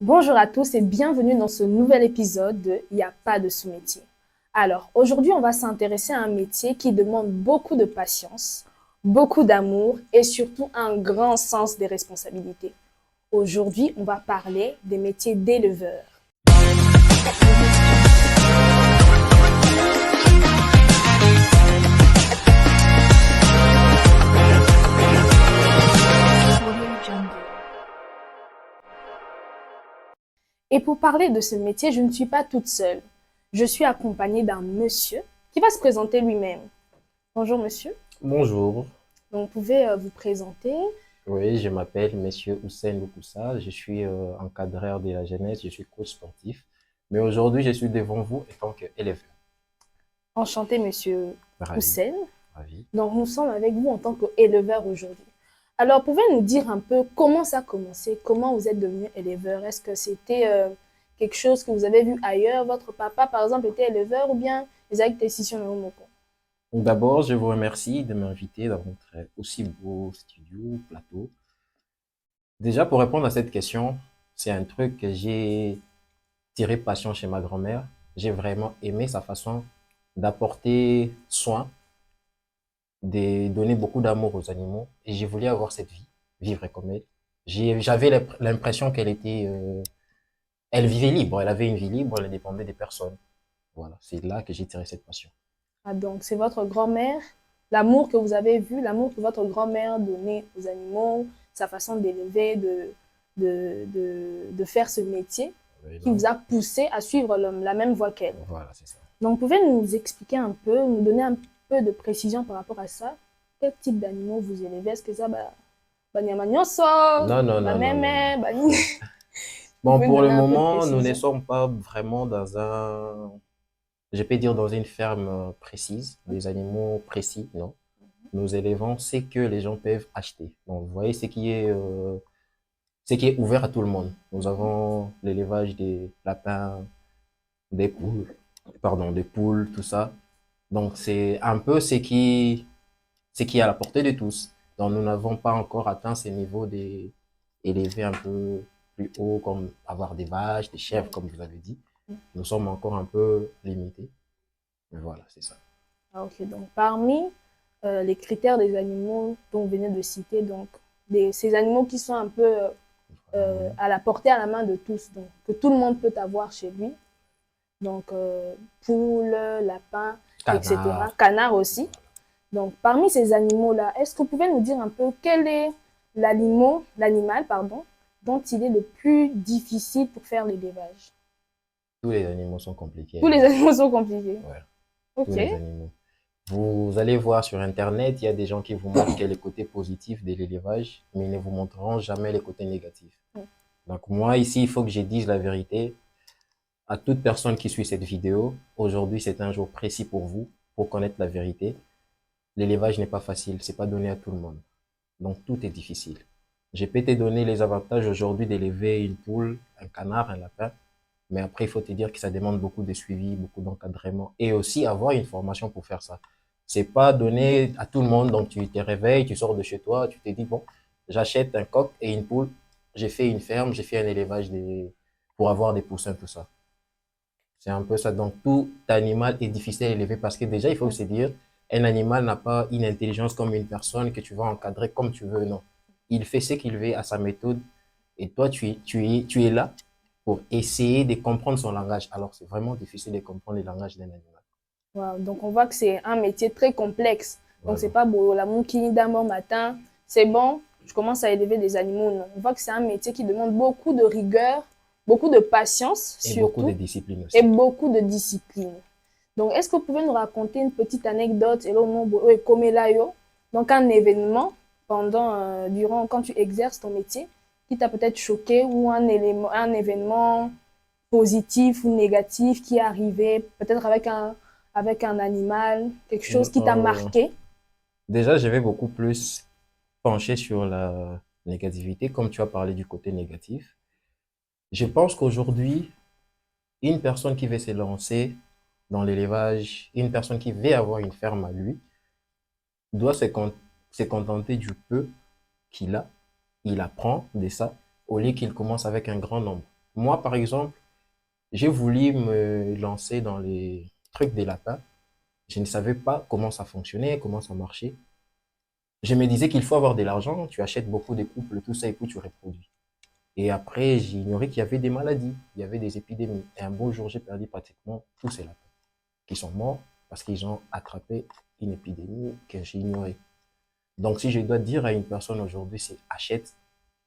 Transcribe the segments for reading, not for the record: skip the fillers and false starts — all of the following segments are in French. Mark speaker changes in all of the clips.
Speaker 1: Bonjour à tous et bienvenue dans ce nouvel épisode de Il n'y a pas de sous-métier. Alors, aujourd'hui, on va s'intéresser à un métier qui demande beaucoup de patience, beaucoup d'amour et surtout un grand sens des responsabilités. Aujourd'hui, on va parler des métiers d'éleveur. Et pour parler de ce métier, je ne suis pas toute seule. Je suis accompagnée d'un monsieur qui va se présenter lui-même. Bonjour monsieur.
Speaker 2: Bonjour,
Speaker 1: Donc, vous pouvez vous présenter.
Speaker 2: oui, je m'appelle Monsieur Hussein Loukoussa, je suis encadreur de la jeunesse, je suis coach sportif, mais aujourd'hui je suis devant vous en tant qu'élève.
Speaker 1: Enchanté monsieur
Speaker 2: Ravi,
Speaker 1: Hussein.
Speaker 2: ravi.
Speaker 1: Donc, nous sommes avec vous en tant qu'éleveur aujourd'hui. Alors, pouvez-vous nous dire un peu comment ça a commencé, comment vous êtes devenu éleveur? Est-ce que c'était quelque chose que vous avez vu ailleurs? Votre papa, par exemple, était éleveur ou bien les actes décisions de Moko?
Speaker 2: D'abord, je vous remercie de m'inviter dans votre aussi beau studio, plateau. Déjà, pour répondre à cette question, c'est un truc que j'ai tiré passion chez ma grand-mère. J'ai vraiment aimé sa façon d'apporter soin, de donner beaucoup d'amour aux animaux et j'ai voulu avoir cette vie, vivre comme elle. J'avais l'impression qu'elle était, elle vivait libre, elle avait une vie libre, elle dépendait des personnes. Voilà, c'est là que j'ai tiré cette passion.
Speaker 1: Ah, donc, c'est votre grand-mère, l'amour que vous avez vu, l'amour que votre grand-mère donnait aux animaux, sa façon d'élever, de faire ce métier qui
Speaker 2: Voilà,
Speaker 1: vous a poussé à suivre la même voie qu'elle.
Speaker 2: voilà, c'est ça.
Speaker 1: Donc, pouvez nous expliquer un peu, nous donner un peu de précision par rapport à ça? Quel type d'animaux vous élevez? Est-ce que ça, banyama nyonso,
Speaker 2: Non, non, non, non, non, non.
Speaker 1: bameme, bani... Vous
Speaker 2: Bon,
Speaker 1: pouvez nous
Speaker 2: pour le
Speaker 1: donner un peu de
Speaker 2: moment, nous ne
Speaker 1: précision?
Speaker 2: sommes pas vraiment dans je peux dire dans une ferme précise, des animaux précis, non. Nous élevons ce que les gens peuvent acheter. Donc, vous voyez ce qui est ouvert à tout le monde. Nous avons l'élevage des lapins, des poules, pardon, des poules, tout ça. Donc, c'est un peu ce qui est à la portée de tous. Donc, nous n'avons pas encore atteint ces niveaux élevés un peu plus haut, comme avoir des vaches, des chèvres, comme vous avez dit. Nous sommes encore un peu limités. Mais voilà, c'est ça.
Speaker 1: Ah, ok, donc parmi les critères des animaux dont vous venez de citer, donc ces animaux qui sont un peu
Speaker 2: Voilà.
Speaker 1: à la portée, à la main de tous, donc que tout le monde peut avoir chez lui, donc poules, lapins, etc.,
Speaker 2: Canard.
Speaker 1: canards aussi. Donc, parmi ces animaux-là, est-ce que vous pouvez nous dire un peu quel est l'animal, pardon, dont il est le plus difficile pour faire l'élevage?
Speaker 2: Tous les animaux sont compliqués à
Speaker 1: Tous les
Speaker 2: élever.
Speaker 1: animaux sont compliqués.
Speaker 2: Ouais, tous
Speaker 1: Ok.
Speaker 2: les animaux. Vous allez voir sur Internet, il y a des gens qui vous montrent quel est le côté positif de l'élevage, mais ils ne vous montreront jamais les côtés négatifs. Donc moi, ici, il faut que je dise la vérité à toute personne qui suit cette vidéo. Aujourd'hui, c'est un jour précis pour vous, pour connaître la vérité. L'élevage n'est pas facile, c'est pas donné à tout le monde. Donc tout est difficile. Je peux te donner les avantages aujourd'hui d'élever une poule, un canard, un lapin, mais après, il faut te dire que ça demande beaucoup de suivi, beaucoup d'encadrement et aussi avoir une formation pour faire ça. C'est pas donné à tout le monde, donc tu te réveilles, tu sors de chez toi, tu te dis, bon, j'achète un coq et une poule, j'ai fait une ferme, j'ai fait un élevage pour avoir des poussins, tout ça. C'est un peu ça. Donc, tout animal est difficile à élever parce que déjà, il faut se dire, un animal n'a pas une intelligence comme une personne que tu vas encadrer comme tu veux, non. Il fait ce qu'il veut à sa méthode et toi, tu es là pour essayer de comprendre son langage. Alors, c'est vraiment difficile de comprendre le langage d'un animal.
Speaker 1: Wow. Donc, on voit que c'est un métier très complexe. Donc, c'est
Speaker 2: Voilà.
Speaker 1: pas beau, la moukini d'un bon matin, c'est bon, je commence à élever des animaux. Non. On voit que c'est un métier qui demande beaucoup de rigueur, beaucoup de patience
Speaker 2: Et beaucoup de
Speaker 1: surtout,
Speaker 2: discipline
Speaker 1: et
Speaker 2: aussi.
Speaker 1: beaucoup de discipline. Donc, est-ce que vous pouvez nous raconter une petite anecdote, donc un événement durant, quand tu exerces ton métier, qui t'a peut-être choqué ou un événement positif ou négatif qui est arrivé, peut-être avec un animal, quelque chose qui t'a
Speaker 2: Euh,
Speaker 1: marqué.
Speaker 2: déjà, je vais beaucoup plus pencher sur la négativité, comme tu as parlé du côté négatif. Je pense qu'aujourd'hui, une personne qui veut se lancer dans l'élevage, une personne qui veut avoir une ferme à lui, doit se contenter du peu qu'il a. Il apprend de ça au lieu qu'il commence avec un grand nombre. Moi, par exemple, j'ai voulu me lancer dans les trucs des lapins. Je ne savais pas comment ça fonctionnait, comment ça marchait. Je me disais qu'il faut avoir de l'argent, tu achètes beaucoup de couples, tout ça, et puis tu reproduis. Et après, j'ignorais qu'il y avait des maladies, il y avait des épidémies. Et un beau jour, j'ai perdu pratiquement tous ces lapins qui sont morts parce qu'ils ont attrapé une épidémie que j'ai ignorée. Donc, si je dois dire à une personne aujourd'hui, c'est achète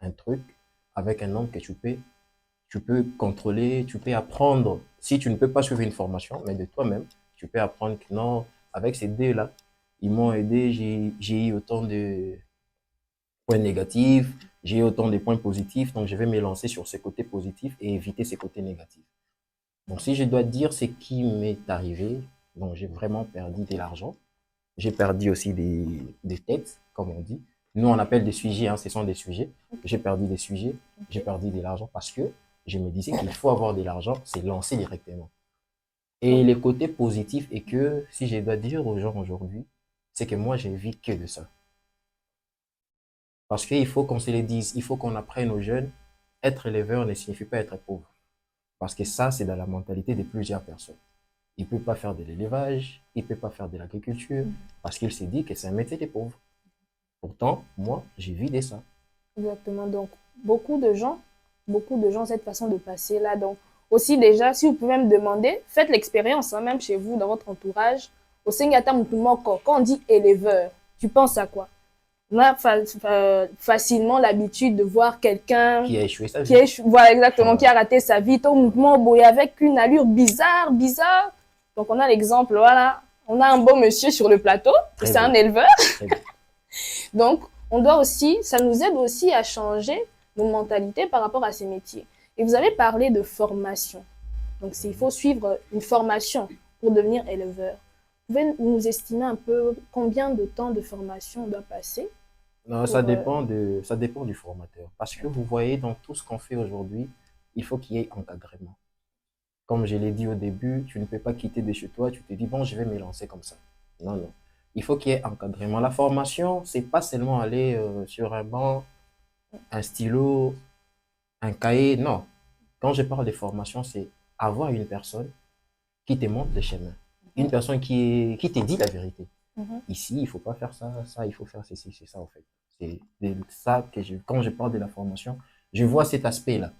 Speaker 2: un truc avec un nombre que tu peux contrôler, tu peux apprendre. Si tu ne peux pas suivre une formation, mais de toi-même, tu peux apprendre que non, avec ces deux-là, ils m'ont aidé, j'ai eu autant de points négatifs, j'ai eu autant de points positifs, donc je vais me lancer sur ces côtés positifs et éviter ces côtés négatifs. Donc, si je dois dire ce qui m'est arrivé, donc j'ai vraiment perdu de l'argent. J'ai perdu aussi des têtes, comme on dit. Nous, on appelle des sujets, hein, ce sont des sujets. J'ai perdu des sujets, j'ai perdu de l'argent parce que je me disais qu'il faut avoir de l'argent, c'est lancer directement. Et le côté positif est que, si je dois dire aux gens aujourd'hui, c'est que moi, j'ai vis que de ça. Parce qu'il faut qu'on se le dise, il faut qu'on apprenne aux jeunes, être éleveur ne signifie pas être pauvre. Parce que ça, c'est dans la mentalité de plusieurs personnes. Il ne peut pas faire de l'élevage, il ne peut pas faire de l'agriculture, parce qu'il s'est dit que c'est un métier des pauvres. Pourtant, moi, j'ai vidé ça.
Speaker 1: Exactement. Donc, beaucoup de gens, cette façon de passer là. Donc, aussi déjà, si vous pouvez me demander, faites l'expérience, hein, même chez vous, dans votre entourage. Au Sengata Mutumoko, quand on dit éleveur, tu penses à quoi? On a facilement l'habitude de voir quelqu'un
Speaker 2: Qui a échoué sa
Speaker 1: qui
Speaker 2: vie.
Speaker 1: voilà exactement, qui
Speaker 2: Voilà.
Speaker 1: a raté sa vie, au mouvement boy, avec une allure bizarre, bizarre. Donc, on a l'exemple, voilà. On a un beau monsieur sur le plateau,
Speaker 2: Très
Speaker 1: c'est un
Speaker 2: beau.
Speaker 1: éleveur.
Speaker 2: Très beau.
Speaker 1: Donc, on doit aussi, ça nous aide aussi à changer nos mentalités par rapport à ces métiers. Et vous avez parlé de formation. Donc, il faut suivre une formation pour devenir éleveur. Vous pouvez nous estimer un peu combien de temps de formation on doit passer
Speaker 2: Non,
Speaker 1: pour,
Speaker 2: ça dépend du formateur. Parce que vous voyez, dans tout ce qu'on fait aujourd'hui, il faut qu'il y ait encadrement. Comme je l'ai dit au début, tu ne peux pas quitter de chez toi, tu te dis, bon, je vais me lancer comme ça. Non, non. Il faut qu'il y ait encadrement. La formation, c'est pas seulement aller sur un banc, un stylo, un cahier. Non. Quand je parle de formation, c'est avoir une personne qui te montre le chemin. Une personne qui te dit la vérité. Ici, il ne faut pas faire ça, ça, il faut faire ceci, c'est ça, en fait. C'est ça que quand je parle de la formation, je vois cet aspect-là.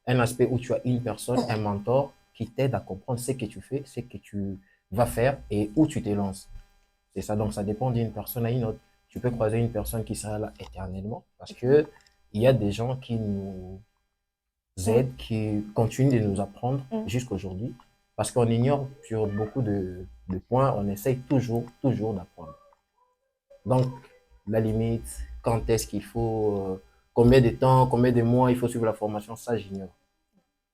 Speaker 2: Un aspect où tu as une personne, un mentor, qui t'aide à comprendre ce que tu fais, ce que tu vas faire et où tu te lances. C'est ça, donc ça dépend d'une personne à une autre. Tu peux croiser une personne qui sera là éternellement parce que il y a des gens qui nous aident, qui continuent de nous apprendre jusqu'à aujourd'hui parce qu'on ignore sur beaucoup de points, on essaye toujours d'apprendre. Donc, la limite, quand est-ce qu'il faut, combien de temps, combien de mois il faut suivre la formation, ça j'ignore.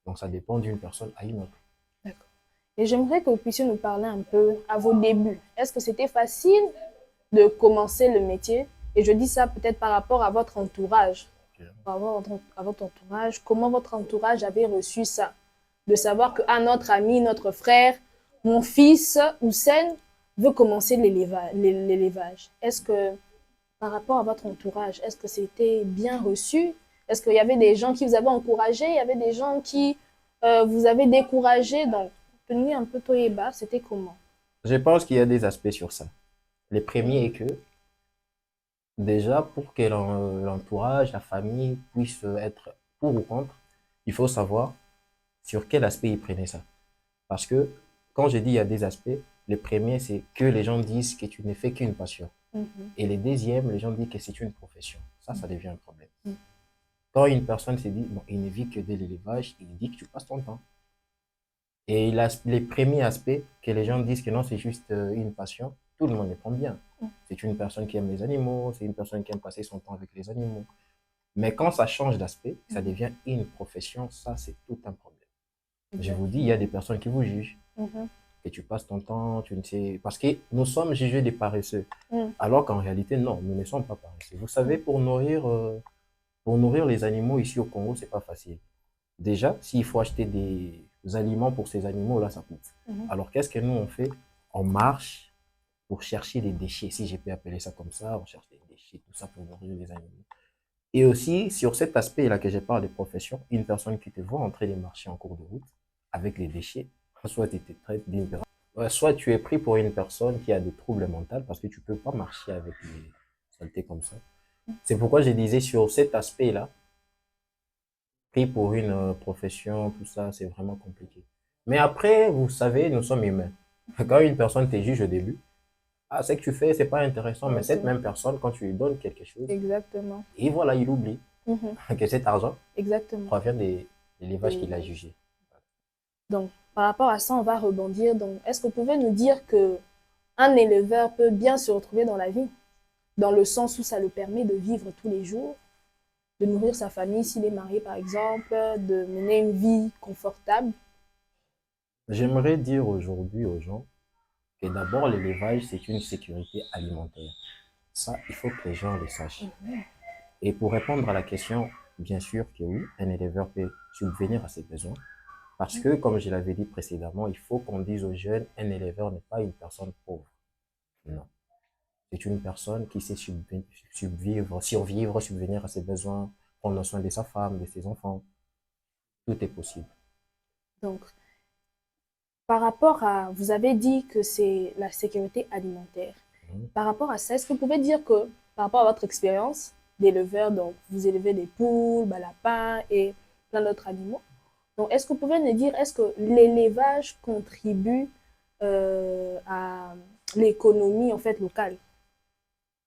Speaker 2: Donc, ça dépend d'une personne à une autre.
Speaker 1: d'accord. Et j'aimerais que vous puissiez nous parler un peu à vos débuts. Est-ce que c'était facile de commencer le métier? Et je dis ça peut-être par rapport à votre entourage. Par rapport à votre entourage, comment votre entourage avait reçu ça? De savoir que notre ami, notre frère, mon fils Houssen veut commencer l'élevage. Est-ce que par rapport à votre entourage, est-ce que c'était bien reçu? Est-ce qu'il y avait des gens qui vous avaient encouragé? Il y avait des gens qui vous avaient découragé? Donc, tenir un peu tôt et bas, c'était comment?
Speaker 2: Je pense qu'il y a des aspects sur ça. Le premier est que, déjà, pour que l'entourage, la famille puisse être pour ou contre, il faut savoir sur quel aspect ils prenaient ça. Parce que, quand je dis il y a des aspects, le premier, c'est que les gens disent que tu ne fais qu'une passion. Et le deuxième, les gens disent que c'est une profession. Ça devient un problème. Quand une personne se dit, bon, il ne vit que de l'élevage, il dit que tu passes ton temps. Et les premiers aspects, que les gens disent que non, c'est juste une passion, tout le monde les prend bien. C'est une personne qui aime les animaux, c'est une personne qui aime passer son temps avec les animaux. Mais quand ça change d'aspect, ça devient une profession, ça, c'est tout un problème. Je vous dis, il y a des personnes qui vous jugent, que tu passes ton temps, tu ne sais... Parce que nous sommes jugés des paresseux. Alors qu'en réalité, non, nous ne sommes pas paresseux. Vous savez, pour nourrir les animaux ici au Congo, c'est pas facile. Déjà, s'il faut acheter des aliments pour ces animaux, là, ça coûte. Alors, qu'est-ce que nous, on fait? On marche pour chercher des déchets, si je peux appeler ça comme ça, on cherche des déchets, tout ça pour nourrir les animaux. Et aussi, sur cet aspect-là que j'ai parlé des professions, une personne qui te voit entrer les marchés en cours de route avec les déchets, soit tu te traites d'une personne, soit tu es pris pour une personne qui a des troubles mentaux parce que tu peux pas marcher avec les saletés comme ça. C'est pourquoi je disais sur cet aspect-là, pris pour une profession, tout ça, c'est vraiment compliqué. Mais après, vous savez, nous sommes humains. Quand une personne te juge au début, ah, ce que tu fais, c'est pas intéressant, mais
Speaker 1: Ouais, c'est
Speaker 2: cette
Speaker 1: vrai.
Speaker 2: même personne, quand tu lui donnes quelque chose,
Speaker 1: Exactement.
Speaker 2: et voilà, il oublie
Speaker 1: Mhm.
Speaker 2: que cet argent
Speaker 1: Exactement.
Speaker 2: provient des l'élevage qu'il a
Speaker 1: Et
Speaker 2: jugé.
Speaker 1: donc, par rapport à ça, on va rebondir. Donc, est-ce que vous pouvez nous dire que un éleveur peut bien se retrouver dans la vie, dans le sens où ça le permet de vivre tous les jours, de nourrir sa famille s'il est marié par exemple, de mener une vie confortable?
Speaker 2: J'aimerais dire aujourd'hui aux gens que d'abord, l'élevage, c'est une sécurité alimentaire. Ça, il faut que les gens le sachent.
Speaker 1: Mhm.
Speaker 2: Et pour répondre à la question, bien sûr que oui, un éleveur peut subvenir à ses besoins. Parce que, comme je l'avais dit précédemment, il faut qu'on dise aux jeunes, un éleveur n'est pas une personne pauvre. Non. C'est une personne qui sait survivre, subvenir à ses besoins, prendre soin de sa femme, de ses enfants. Tout est possible.
Speaker 1: Donc, par rapport à, vous avez dit que c'est la sécurité alimentaire.
Speaker 2: Mhm.
Speaker 1: Par rapport à ça, est-ce que vous pouvez dire que, par rapport à votre expérience d'éleveur, donc vous élevez des poules, bah, lapins et plein d'autres animaux, donc est-ce que vous pouvez nous dire, est-ce que l'élevage contribue à l'économie en fait locale?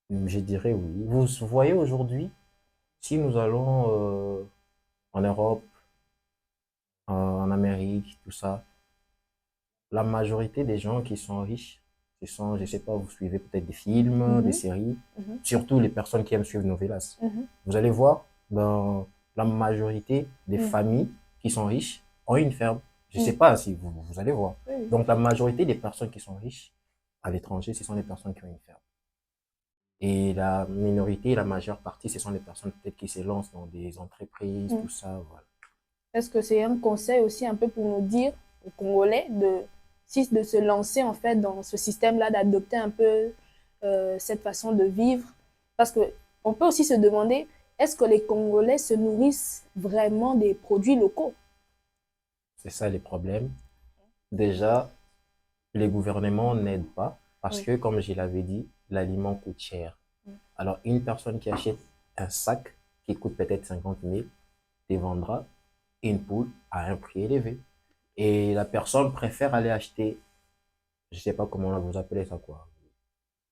Speaker 2: Je dirais oui. Vous voyez aujourd'hui, si nous allons en Europe, en Amérique, tout ça, la majorité des gens qui sont riches, ce sont, je sais pas, vous suivez peut-être des films, des
Speaker 1: Mhm,
Speaker 2: séries,
Speaker 1: mhm,
Speaker 2: surtout les personnes qui aiment suivre Novelas.
Speaker 1: mhm,
Speaker 2: Vous allez voir, dans la majorité des
Speaker 1: mhm,
Speaker 2: familles qui sont riches ont une ferme. Je sais
Speaker 1: mhm.
Speaker 2: pas si vous allez voir.
Speaker 1: Oui, oui.
Speaker 2: Donc la majorité des personnes qui sont riches à l'étranger, ce sont les personnes qui ont une ferme. Et la minorité, la majeure partie, ce sont les personnes peut-être qui se lancent dans des entreprises,
Speaker 1: Mhm.
Speaker 2: tout ça, voilà.
Speaker 1: Est-ce que c'est un conseil aussi un peu pour nous dire aux Congolais de se lancer en fait dans ce système-là, d'adopter un peu cette façon de vivre? Parce que on peut aussi se demander, est-ce que les Congolais se nourrissent vraiment des produits locaux?
Speaker 2: C'est ça les problèmes. Déjà, les gouvernements n'aident pas parce
Speaker 1: Oui.
Speaker 2: que, comme je l'avais dit, l'aliment coûte cher. Alors, une personne qui achète un sac qui coûte peut-être 50 000 te vendra une poule à un prix élevé. Et la personne préfère aller acheter, je sais pas comment vous appelez ça, quoi.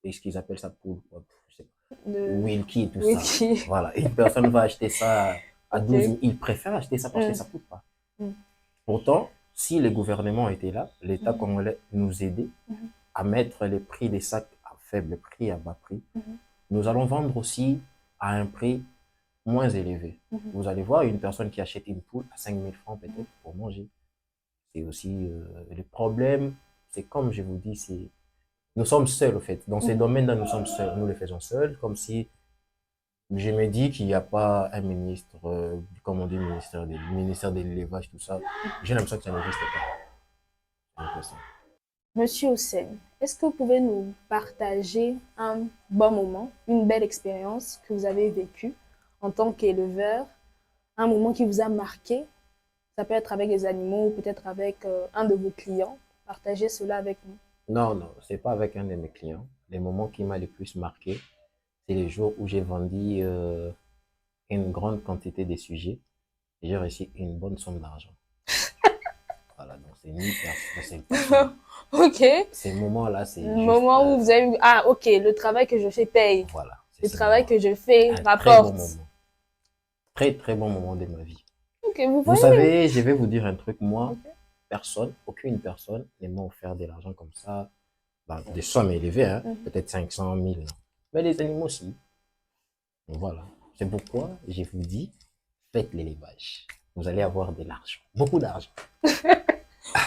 Speaker 2: Est-ce qu'ils appellent ça poule, quoi, je sais pas.
Speaker 1: De...
Speaker 2: Wilkie, tout
Speaker 1: Oui,
Speaker 2: ça. Voilà. Une personne va acheter ça à 12
Speaker 1: ok.
Speaker 2: 000. Il préfère acheter ça parce que
Speaker 1: Mm,
Speaker 2: ça coûte pas.
Speaker 1: mm,
Speaker 2: Pourtant, si le gouvernement était là, l'État
Speaker 1: mhm,
Speaker 2: congolais nous aidait
Speaker 1: mhm,
Speaker 2: à mettre les prix des sacs à faible prix, à bas prix,
Speaker 1: mhm,
Speaker 2: nous allons vendre aussi à un prix moins élevé.
Speaker 1: mhm,
Speaker 2: Vous allez voir une personne qui achète une poule à 5 000 francs
Speaker 1: mhm,
Speaker 2: peut-être pour manger. C'est aussi le problème, c'est comme je vous dis, c'est nous sommes seuls au fait. Dans ces
Speaker 1: mhm.
Speaker 2: domaines-là, nous sommes seuls. Nous les faisons seuls, comme si je me dis qu'il n'y a pas un ministre, comme on dit, ministère de l'élevage, tout ça. J'ai l'impression que ça n'existe pas. C'est un peu ça.
Speaker 1: Monsieur Hossein, est-ce que vous pouvez nous partager un bon moment, une belle expérience que vous avez vécue en tant qu'éleveur, un moment qui vous a marqué? Ça peut être avec les animaux ou peut-être avec un de vos clients. Partagez cela avec nous.
Speaker 2: Non, non, c'est pas avec un de mes clients. Les moments qui m'a le plus marqué, c'est les jours où j'ai vendu une grande quantité de sujets et j'ai reçu une bonne somme d'argent. Voilà, donc c'est ni personne, c'est personne.
Speaker 1: Ok.
Speaker 2: Ces moments-là, c'est
Speaker 1: Le
Speaker 2: juste,
Speaker 1: moment où vous avez eu, ah, ok, le travail que je fais paye.
Speaker 2: voilà, c'est
Speaker 1: Le
Speaker 2: ces
Speaker 1: travail
Speaker 2: moments-là.
Speaker 1: que je fais
Speaker 2: Un très bon
Speaker 1: rapporte.
Speaker 2: moment. Très, très bon moment de ma vie.
Speaker 1: Ok, vous
Speaker 2: Vous
Speaker 1: voyez.
Speaker 2: savez, je vais vous dire un truc, moi,
Speaker 1: Ok.
Speaker 2: personne, aucune personne ne m'a offert de l'argent comme ça, bah, des sommes élevées, hein,
Speaker 1: Mhm.
Speaker 2: peut-être 500 000, non. Mais les animaux aussi. Donc voilà. C'est pourquoi je vous dis, faites l'élevage. Vous allez avoir de l'argent, beaucoup d'argent,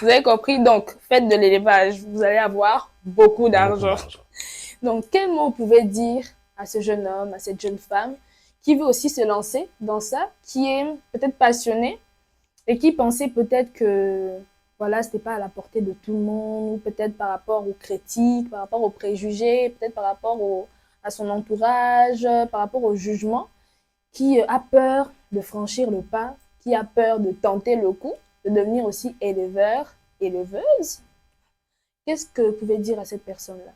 Speaker 1: Vous avez compris, donc faites de l'élevage, vous allez avoir beaucoup
Speaker 2: beaucoup
Speaker 1: d'argent.
Speaker 2: d'argent.
Speaker 1: Donc, quel mot vous pouvez dire à ce jeune homme, à cette jeune femme qui veut aussi se lancer dans ça, qui est peut-être passionné et qui pensait peut-être que voilà, c'était pas à la portée de tout le monde, ou peut-être par rapport aux critiques, par rapport aux préjugés, peut-être par rapport à son entourage, par rapport au jugement. qui a peur de franchir le pas, qui a peur de tenter le coup, de devenir aussi éleveur, éleveuse. Qu'est-ce que vous pouvez dire à cette personne-là?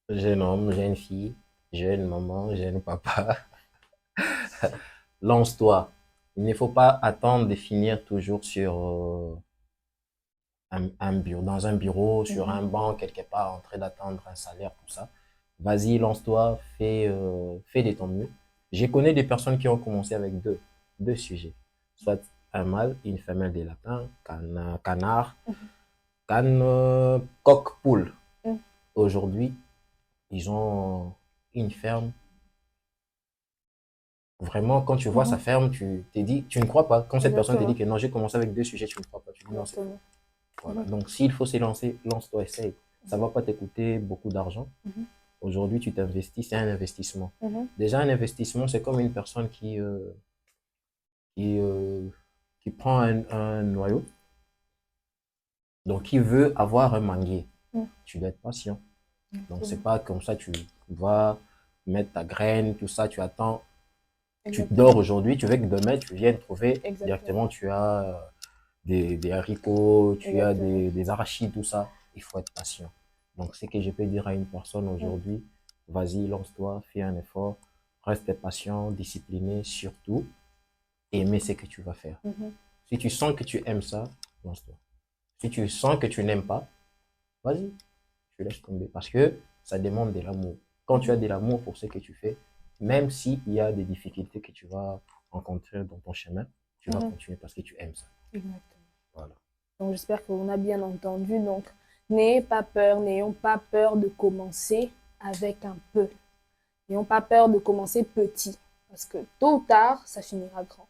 Speaker 2: Jeune homme, jeune fille, jeune maman, jeune papa, lance-toi. Il ne faut pas attendre de finir toujours sur un bureau, dans un bureau, sur un banc, quelque part, en train d'attendre un salaire, tout ça. Vas-y, lance-toi, fais de ton mieux. Je connais des personnes qui ont commencé avec deux sujets. Soit un mâle, une femelle des lapins, canard, canne, coq, poule.
Speaker 1: Mm.
Speaker 2: Aujourd'hui, ils ont une ferme. Vraiment, quand tu vois sa ferme, tu t'es dit, tu ne crois pas. Quand cette personne te dit que non, j'ai commencé avec deux sujets, tu ne crois pas. Tu dis non, c'est faux. Voilà. Donc, s'il faut se lancer, lance-toi, essaye. Ça ne va pas te coûter beaucoup d'argent. Aujourd'hui, tu t'investis, c'est un investissement. Déjà, un investissement, c'est comme une personne qui, euh, qui prend un noyau, donc qui veut avoir un manguier. Tu dois être patient. Donc, c'est pas comme ça, tu vas mettre ta graine, tout ça, tu attends. Tu dors aujourd'hui, tu veux que demain, tu viennes trouver directement, tu as des haricots, tu as des arachides, tout ça. Il faut être patient. Donc, ce que je peux dire à une personne aujourd'hui, vas-y, lance-toi, fais un effort, reste patient, discipliné, surtout, aimer ce que tu vas faire. Si tu sens que tu aimes ça, lance-toi. Si tu sens que tu n'aimes pas, vas-y, tu laisses tomber. Parce que ça demande de l'amour. Quand tu as de l'amour pour ce que tu fais, même s'il y a des difficultés que tu vas rencontrer dans ton chemin, tu vas continuer parce que tu aimes ça.
Speaker 1: Exactement.
Speaker 2: Voilà.
Speaker 1: Donc, j'espère qu'on a bien entendu. Donc, n'ayez pas peur, n'ayons pas peur de commencer avec un peu. N'ayons pas peur de commencer petit. Parce que tôt ou tard, ça finira grand.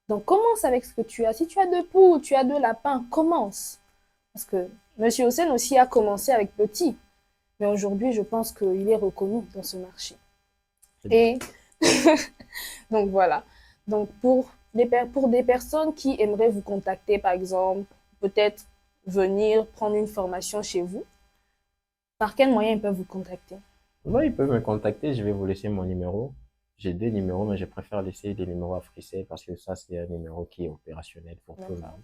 Speaker 1: Donc, commence avec ce que tu as. Si tu as 2 poules, tu as 2 lapins, commence. Parce que M. Hossein aussi a commencé avec petit. Mais aujourd'hui, je pense qu'il est reconnu dans ce marché. Et donc, voilà. Donc, pour des personnes qui aimeraient vous contacter, par exemple, peut-être venir prendre une formation chez vous, par quel moyen ils peuvent vous contacter?
Speaker 2: Oui, ils peuvent me contacter, je vais vous laisser mon numéro. J'ai 2 numéros, mais je préfère laisser des numéros à Frissel parce que ça, c'est un numéro qui est opérationnel pour tout le monde.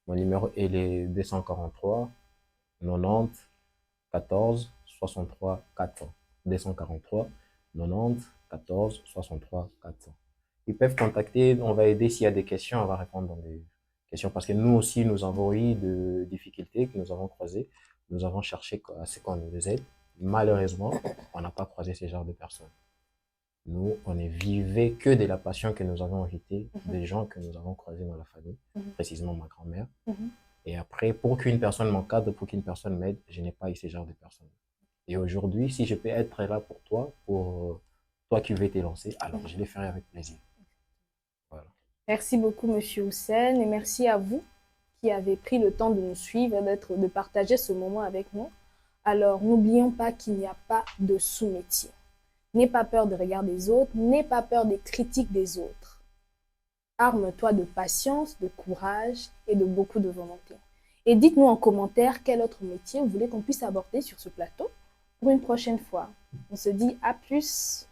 Speaker 2: Mon numéro est le 243 90 14 63 400. 243 90 14 63 400. Ils peuvent contacter, on va aider s'il y a des questions, on va répondre dans des questions parce que nous aussi, nous avons eu de difficultés que nous avons croisées. Nous avons cherché à ce qu'on nous aide. Malheureusement, on n'a pas croisé ce genre de personnes. Nous, on ne vivait que de la passion que nous avons héritée des gens que nous avons croisés dans la famille, précisément ma grand-mère. Et après, pour qu'une personne m'encadre, pour qu'une personne m'aide, je n'ai pas eu ce genre de personne. Et aujourd'hui, si je peux être là pour toi qui veux te lancer, alors je le ferai avec plaisir. Voilà.
Speaker 1: Merci beaucoup, Monsieur Hossein, et merci à vous qui avez pris le temps de nous suivre, de partager ce moment avec nous. Alors, n'oublions pas qu'il n'y a pas de sous-métier. N'aie pas peur de regarder les autres, n'aie pas peur des critiques des autres. Arme-toi de patience, de courage et de beaucoup de volonté. Et dites-nous en commentaire quel autre métier vous voulez qu'on puisse aborder sur ce plateau pour une prochaine fois. On se dit à plus.